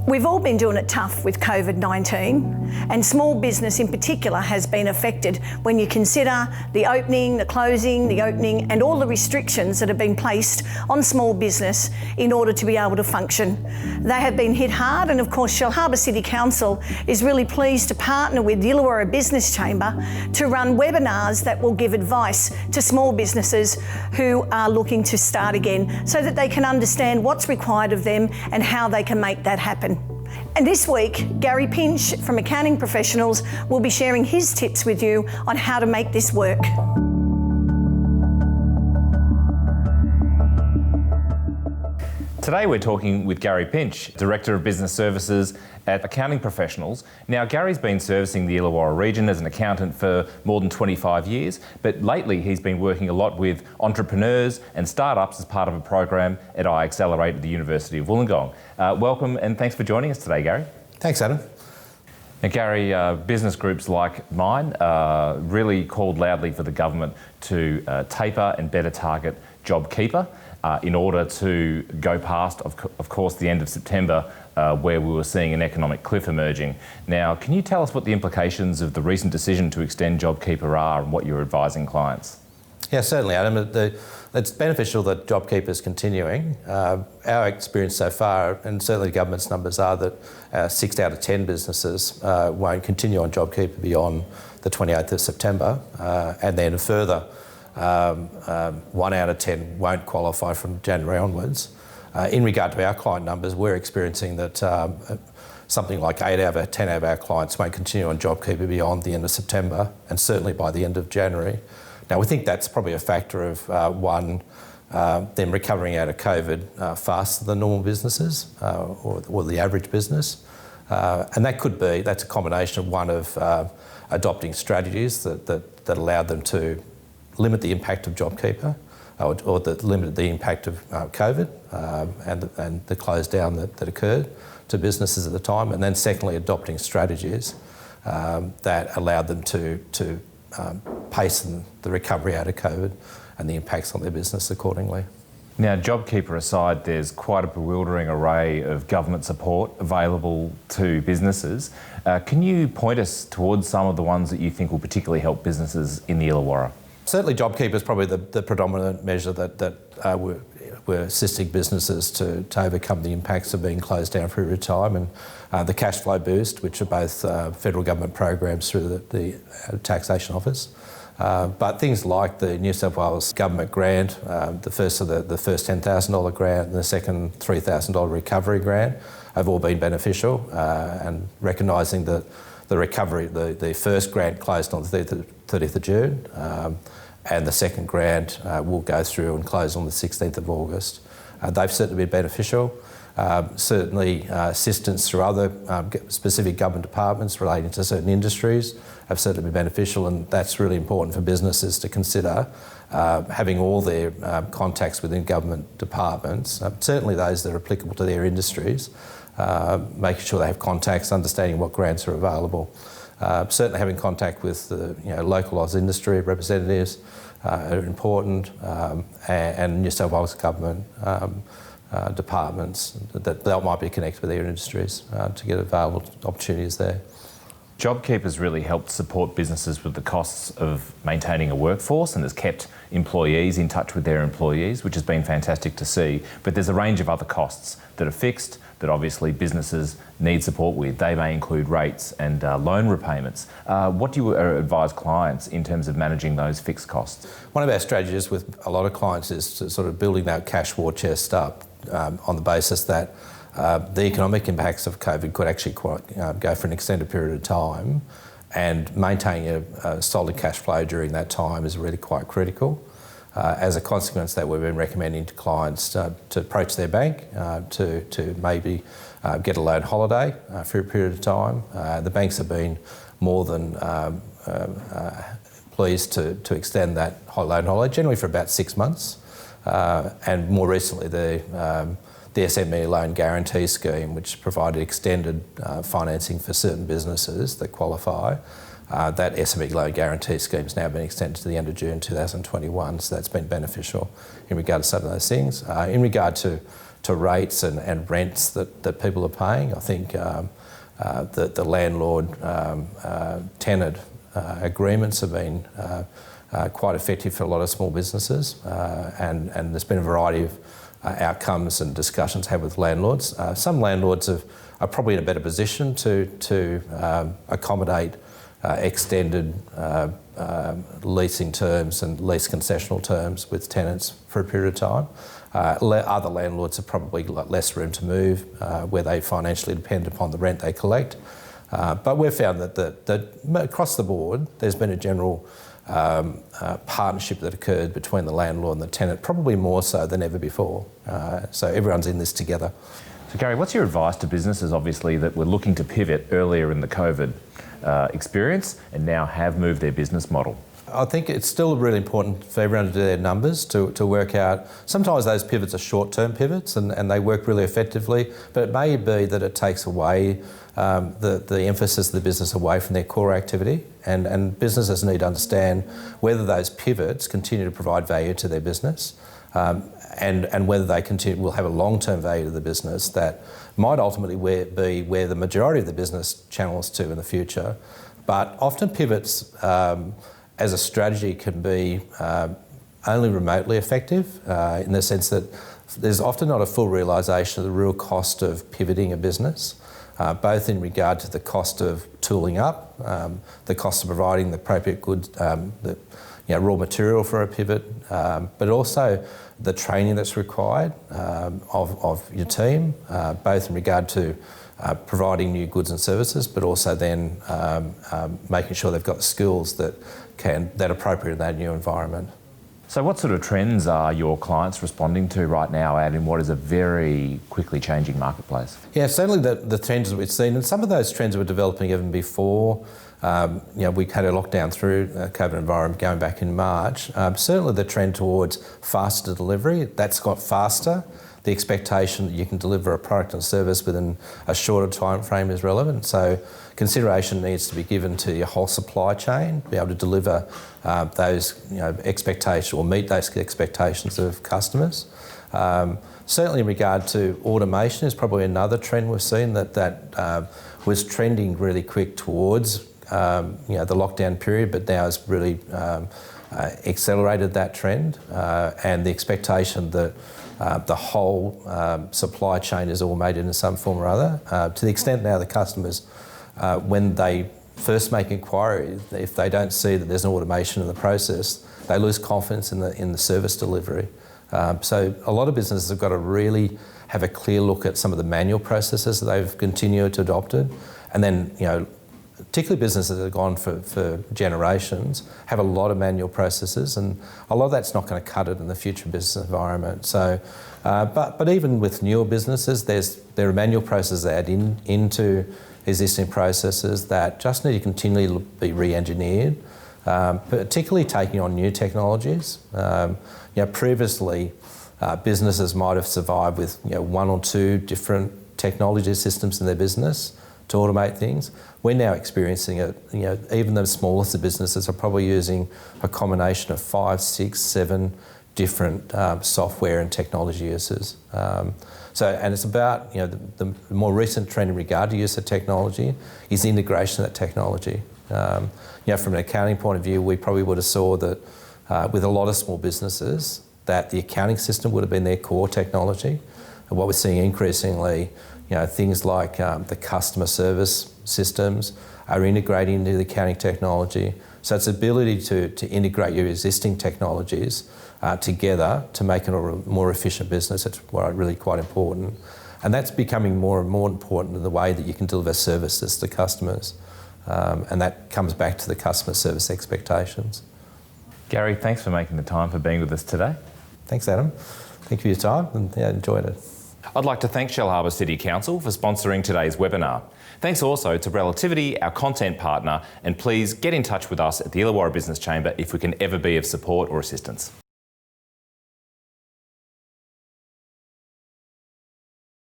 We've all been doing it tough with COVID-19, and small business in particular has been affected when you consider the opening, the closing, the opening, and all the restrictions that have been placed on small business in order to be able to function. They have been hit hard, and of course Shellharbour City Council is really pleased to partner with the Illawarra Business Chamber to run webinars that will give advice to small businesses who are looking to start again, so that they can understand what's required of them and how they can make that happen. And this week, Gary Pinch from Accounting Professionals will be sharing his tips with you on how to make this work. Today we're talking with Gary Pinch, Director of Business Services at Accounting Professionals. Now, Gary's been servicing the Illawarra region as an accountant for more than 25 years, but lately he's been working a lot with entrepreneurs and startups as part of a program at iAccelerate at the University of Wollongong. Welcome and thanks for joining us today, Gary. Thanks, Adam. Now, Gary, business groups like mine really called loudly for the government to taper and better target JobKeeper in order to go past, of course, the end of September, where we were seeing an economic cliff emerging. Now, can you tell us what the implications of the recent decision to extend JobKeeper are and what you're advising clients? Yeah, certainly, Adam. It's beneficial that JobKeeper is continuing. Our experience so far, and certainly the government's numbers, are that 6 out of 10 businesses won't continue on JobKeeper beyond the 28th of September, and then further 1 out of 10 won't qualify from January onwards. In regard to our client numbers, we're experiencing that something like 8 out of 10 of our clients won't continue on JobKeeper beyond the end of September, and certainly by the end of January. Now, we think that's probably a factor of them recovering out of COVID faster than normal businesses or the average business. And that's a combination of one of adopting strategies that allowed them to limit the impact of JobKeeper or that limited the impact of COVID and the close down that occurred to businesses at the time. And then secondly, adopting strategies that allowed them to pace the recovery out of COVID and the impacts on their business accordingly. Now, JobKeeper aside, there's quite a bewildering array of government support available to businesses. Can you point us towards some of the ones that you think will particularly help businesses in the Illawarra? Certainly JobKeeper is probably the predominant measure that we're assisting businesses to overcome the impacts of being closed down for a period of time, and the cash flow boost, which are both federal government programs through the Taxation Office. But things like the New South Wales government grant, the first $10,000 grant and the second $3,000 recovery grant have all been beneficial, and recognising that the recovery, the first grant closed on the 30th of June, and the second grant will go through and close on the 16th of August. They've certainly been beneficial. Certainly assistance through other specific government departments relating to certain industries have certainly been beneficial, and that's really important for businesses to consider, having all their contacts within government departments, certainly those that are applicable to their industries, making sure they have contacts, understanding what grants are available. Certainly having contact with the local Oz industry representatives are important, and New South Wales government departments that might be connected with their industries to get available opportunities there. JobKeeper's really helped support businesses with the costs of maintaining a workforce and has kept employees in touch with their employees, which has been fantastic to see. But there's a range of other costs that are fixed that obviously businesses need support with. They may include rates and loan repayments. What do you advise clients in terms of managing those fixed costs? One of our strategies with a lot of clients is to sort of building that cash war chest up on the basis that the economic impacts of COVID could actually go for an extended period of time, and maintaining a solid cash flow during that time is really quite critical. As a consequence, that we've been recommending to clients to approach their bank to maybe get a loan holiday for a period of time. The banks have been more than pleased to extend that loan holiday, generally for about 6 months, and more recently the SME Loan Guarantee Scheme, which provided extended financing for certain businesses that qualify. That SME Loan Guarantee Scheme has now been extended to the end of June 2021, so that's been beneficial in regard to some of those things. In regard to to rates and rents that people are paying. I think the landlord-tenant agreements have been quite effective for a lot of small businesses, and there's been a variety of outcomes and discussions had with landlords. Some landlords are probably in a better position to accommodate extended leasing terms and lease concessional terms with tenants for a period of time. Other landlords have probably got less room to move, where they financially depend upon the rent they collect. But we've found that across the board, there's been a general partnership that occurred between the landlord and the tenant, probably more so than ever before. So everyone's in this together. So Gary, what's your advice to businesses, obviously, that were looking to pivot earlier in the COVID experience and now have moved their business model? I think it's still really important for everyone to do their numbers, to work out. Sometimes those pivots are short-term pivots and they work really effectively, but it may be that it takes away the emphasis of the business away from their core activity, and businesses need to understand whether those pivots continue to provide value to their business, and whether they will have a long-term value to the business that might ultimately be where the majority of the business channels to in the future. But often pivots as a strategy can be only remotely effective, in the sense that there's often not a full realisation of the real cost of pivoting a business, both in regard to the cost of tooling up, the cost of providing the appropriate goods, raw material for a pivot, but also the training that's required of your team, both in regard to providing new goods and services, but also then making sure they've got the skills that are appropriate in that new environment. So what sort of trends are your clients responding to right now, Ad, in what is a very quickly changing marketplace? Yeah, certainly the trends that we've seen, and some of those trends were developing even before we had a lockdown through COVID environment going back in March. Certainly the trend towards faster delivery, that's got faster. The expectation that you can deliver a product and service within a shorter time frame is relevant. So consideration needs to be given to your whole supply chain, be able to deliver those expectations or meet those expectations of customers. Certainly in regard to automation is probably another trend we've seen that was trending really quick towards the lockdown period, but now has really accelerated that trend, and the expectation that the whole supply chain is automated in some form or other, to the extent now the customers, when they first make inquiry, if they don't see that there's an automation in the process, they lose confidence in the service delivery. So a lot of businesses have got to really have a clear look at some of the manual processes that they've continued to adopt, and then particularly businesses that have gone for generations have a lot of manual processes, and a lot of that's not going to cut it in the future business environment. So, but even with newer businesses, there are manual processes that add into existing processes that just need to continually be re-engineered, particularly taking on new technologies. Previously, businesses might have survived with one or two different technology systems in their business to automate things. We're now experiencing it. Even the smallest of businesses are probably using a combination of 5, 6, 7 different software and technology uses. And it's about the more recent trend in regard to use of technology is the integration of that technology. From an accounting point of view, we probably would have saw that with a lot of small businesses that the accounting system would have been their core technology. And what we're seeing increasingly, things like the customer service systems are integrating into the accounting technology. So it's the ability to integrate your existing technologies together to make it a more efficient business. It's really quite important. And that's becoming more and more important in the way that you can deliver services to customers. And that comes back to the customer service expectations. Gary, thanks for making the time for being with us today. Thanks, Adam. Thank you for your time, and enjoyed it. I'd like to thank Shellharbour City Council for sponsoring today's webinar. Thanks also to Relativity, our content partner, and please get in touch with us at the Illawarra Business Chamber if we can ever be of support or assistance.